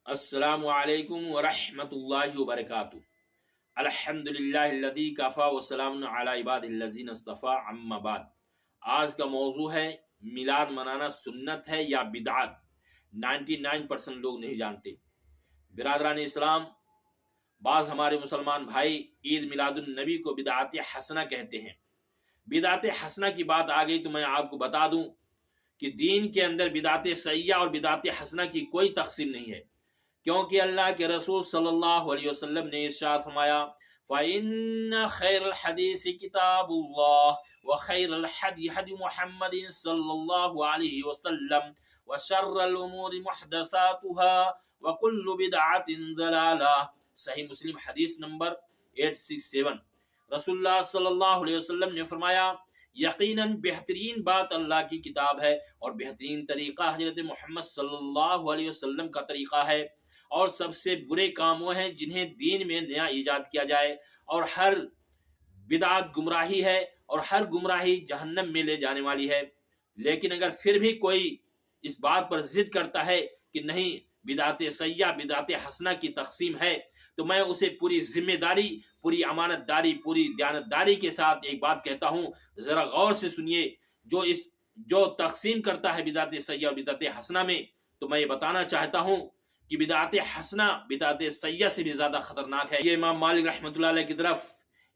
अस्सलामु अलैकुम वरहमतुल्लाहि वबरकातुहू। अल्हम्दुलिल्लाहिल्लज़ी कफ़ा वस्सलामुन अला इबादिल्लज़ीना इस्तफ़ा अम्मा बाद। आज का मौजू है मिलाद मनाना सुन्नत है या बिदअत। 99% लोग नहीं जानते। बिरादरान इस्लाम, बाज़ हमारे मुसलमान भाई ईद मिलादुन नबी को बिदअत हसना कहते हैं। बिदअत हसना की बात आ गई तो मैं आपको बता दूं कि दीन के अंदर बिदअत सय्या और बिदअत हसना की कोई तक़सीम नहीं है, क्योंकि अल्लाह के रसूल सल्लल्लाहु अलैहि वसल्लम ने इरशाद फरमाया, फ़इन्न खैरल हदीस किताबुल्लाह व खैरल हदी हदी मुहम्मदिन सल्लल्लाहु अलैहि वसल्लम व शर्रल उमूरि मुहदसातुहा व कुल्लु बिदअतिन ज़लाला। सही मुस्लिम हदीस नंबर 867। रसूलुल्लाह सल्लल्लाहु अलैहि वसल्लम ने फरमाया, यकीनन बेहतरीन बात अल्लाह की किताब है और बेहतरीन तरीका हजरत मोहम्मद सल्लल्लाहु अलैहि वसल्लम का तरीका है, और सबसे बुरे काम वो हैं जिन्हें दीन में नया ईजाद किया जाए, और हर बिदअत गुमराही है और हर गुमराही जहन्नम में ले जाने वाली है। लेकिन अगर फिर भी कोई इस बात पर जिद करता है कि नहीं, बिदअत सय्या बिदअत हसना की तक़सीम है, तो मैं उसे पूरी जिम्मेदारी, पूरी अमानतदारी, पूरी दयानतदारी के साथ एक बात कहता हूँ, जरा गौर से सुनिए। जो तक़सीम करता है बिदअत सय्या और बिदअत हसना में, तो मैं ये बताना चाहता हूँ कि बिदअत हसना बिदअत सय्या से भी ज्यादा खतरनाक है। ये इमाम मालिक रहमतुल्लाह अलैह की तरफ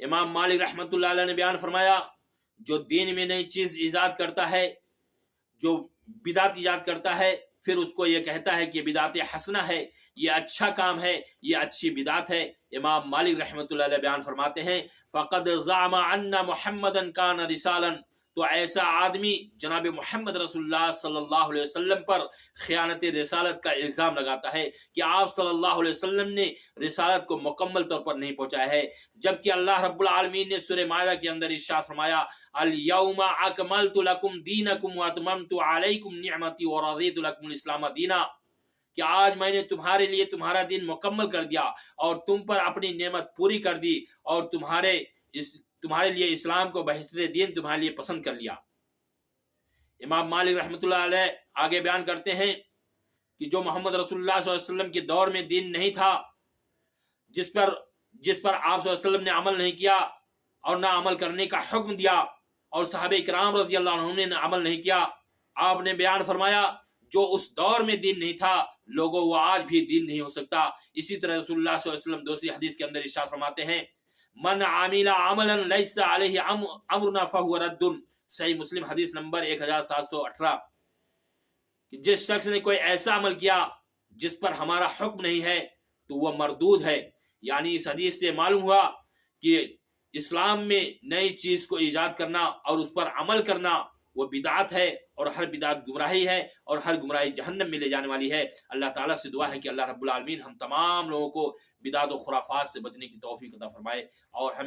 इमाम मालिक रहमतुल्लाह अलैह ने बयान फरमाया, जो दीन में नई चीज ईजाद करता है, जो बिदअत ईजाद करता है, फिर उसको ये कहता है कि बिदअत हसना है, ये अच्छा काम है, ये अच्छी बिदअत है। इमाम मालिक रहमतुल्लाह अलैह बयान फरमाते हैं, फ़क़द ज़अमा अन्ना मुहम्मदन कान रिसालन, तो ऐसा आदमी जनाब मोहम्मद रसूलुल्लाह सल्लल्लाहु अलैहि वसल्लम पर खयानत रिसालत का इल्ज़ाम लगाता है कि आप सल्लल्लाहु अलैहि वसल्लम ने रिसालत को मुकम्मल तौर पर नहीं पहुंचाया है, जबकि अल्लाह रब्बुल आलमीन ने सूरह माइदा के अंदर इरशाद फरमाया, अल यौमा अकमलतु लकुम दीनकुम व अतममतु अलैकुम निअमती व रज़ीतु लकुमुल इस्लाम दीना, कि आज मैंने तुम्हारे लिए तुम्हारा दिन मुकम्मल कर दिया और तुम पर अपनी नेमत पूरी कर दी, और तुम्हारे लिए इस्लाम को बहिस्ते दीन तुम्हारे लिए पसंद कर लिया। इमाम मालिक रहमतुल्लाह अलैह आगे बयान करते हैं कि जो मोहम्मद रसूलुल्लाह सल्लल्लाहु अलैहि वसल्लम के दौर में दीन नहीं था, जिस पर आप सल्लल्लाहु अलैहि वसल्लम ने अमल नहीं किया और ना अमल करने का हुक्म दिया, और सहाबे किराम रज़ियल्लाहु अन्हुम ने अमल नहीं किया, आपने बयान फरमाया जो उस दौर में दीन नहीं था, लोगों वो आज भी दीन नहीं हो सकता। इसी तरह रसूलुल्लाह सल्लल्लाहु अलैहि वसल्लम दूसरी हदीस के अंदर इरशाद फरमाते हैं, मन आमिला अमलन लैसा अलैहि अमरुना फहुव रद्दुन। सही मुस्लिम हदीस नंबर 1718। कि जिस शख्स ने कोई ऐसा अमल किया जिस पर हमारा हुक्म नहीं है, तो वह मरदूद है। यानी इस हदीस से मालूम हुआ कि इस्लाम में नई चीज को ईजाद करना और उस पर अमल करना वो बिदअत है, और हर बिदअत गुमराही है, और हर गुमराही जहन्नम में ले जाने वाली है। अल्लाह ताला से दुआ है कि अल्लाह रब्बुल आलमीन हम तमाम लोगों को बिदअत और खुराफात से बचने की तौफीक अता फरमाए, और हम